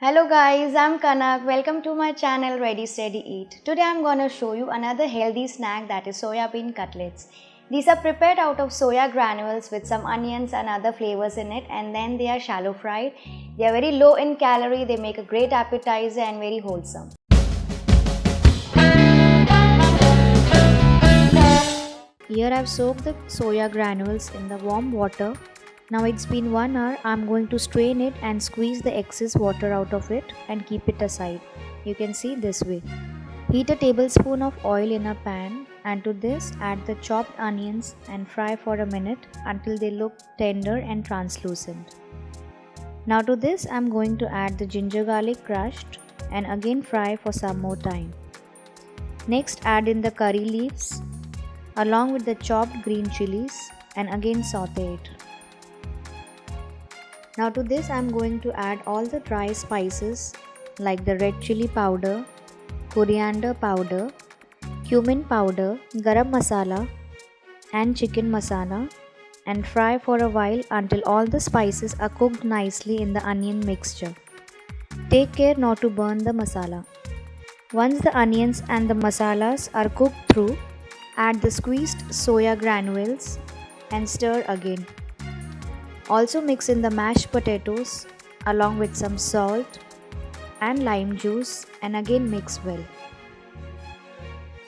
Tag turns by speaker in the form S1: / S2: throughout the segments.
S1: Hello guys, I'm Kanak. Welcome to my channel Ready Steady Eat. Today I'm gonna show you another healthy snack, that is soyabean cutlets. These are prepared out of soya granules with some onions and other flavors in it, and then they are shallow fried. They are very low in calorie, they make a great appetizer and very wholesome. Here I've soaked the soya granules in the warm water. Now it's been 1 hour. I'm going to strain it and squeeze the excess water out of it and keep it aside. You can see this way. Heat a tablespoon of oil in a pan, and to this add the chopped onions and fry for a minute until they look tender and translucent. Now to this I'm going to add the ginger garlic crushed and again fry for some more time. Next add in the curry leaves along with the chopped green chilies and again saute it. Now to this I am going to add all the dry spices like the red chili powder, coriander powder, cumin powder, garam masala and chicken masala, and fry for a while until all the spices are cooked nicely in the onion mixture. Take care not to burn the masala. Once the onions and the masalas are cooked through, add the squeezed soya granules and stir again. Also mix in the mashed potatoes along with some salt and lime juice and again mix well.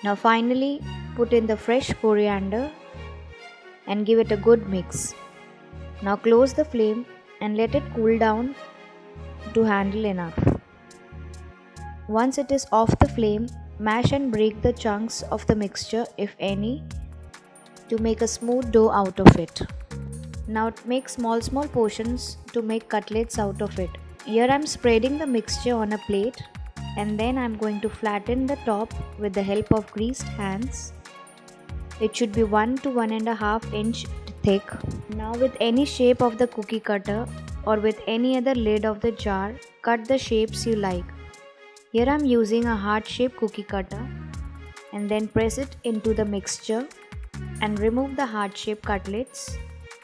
S1: Now finally put in the fresh coriander and give it a good mix. Now close the flame and let it cool down to handle enough. Once it is off the flame, mash and break the chunks of the mixture, if any, to make a smooth dough out of it. Now make small portions to make cutlets out of it. Here I am spreading the mixture on a plate, and then I am going to flatten the top with the help of greased hands. It should be 1 to 1.5 inch thick. Now with any shape of the cookie cutter or with any other lid of the jar, cut the shapes you like. Here I am using a heart-shaped cookie cutter, and then press it into the mixture and remove the heart-shaped cutlets.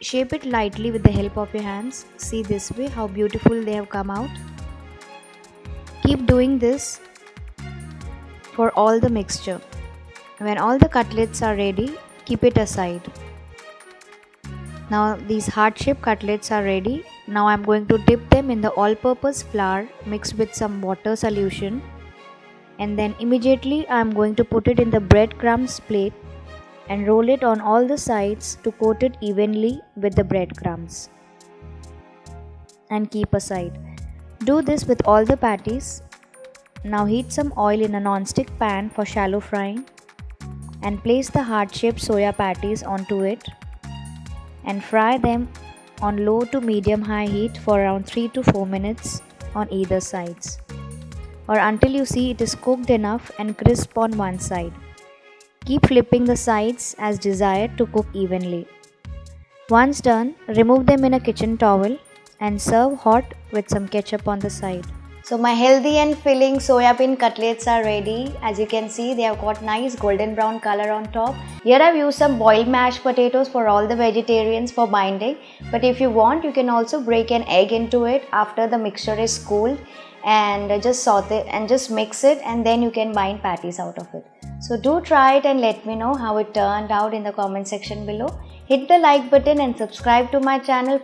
S1: Shape it lightly with the help of your hands. See this way how beautiful they have come out. Keep doing this for all the mixture. When all the cutlets are ready, keep it aside. Now these heart-shaped cutlets are ready. Now I am going to dip them in the all-purpose flour mixed with some water solution, and then immediately I am going to put it in the bread crumbs plate and roll it on all the sides to coat it evenly with the breadcrumbs and keep aside. Do this with all the patties. Now heat some oil in a non-stick pan for shallow frying and place the heart-shaped soya patties onto it and fry them on low to medium high heat for around 3 to 4 minutes on either sides, or until you see it is cooked enough and crisp on one side. Keep flipping the sides as desired to cook evenly. Once done, remove them in a kitchen towel and serve hot with some ketchup on the side. So my healthy and filling soyabean cutlets are ready. As you can see, they have got nice golden brown color on top. Here I've used some boiled mashed potatoes for all the vegetarians for binding. But if you want, you can also break an egg into it after the mixture is cooled and just saute and just mix it, and then you can bind patties out of it. So do try it and let me know how it turned out in the comment section below. Hit the like button and subscribe to my channel.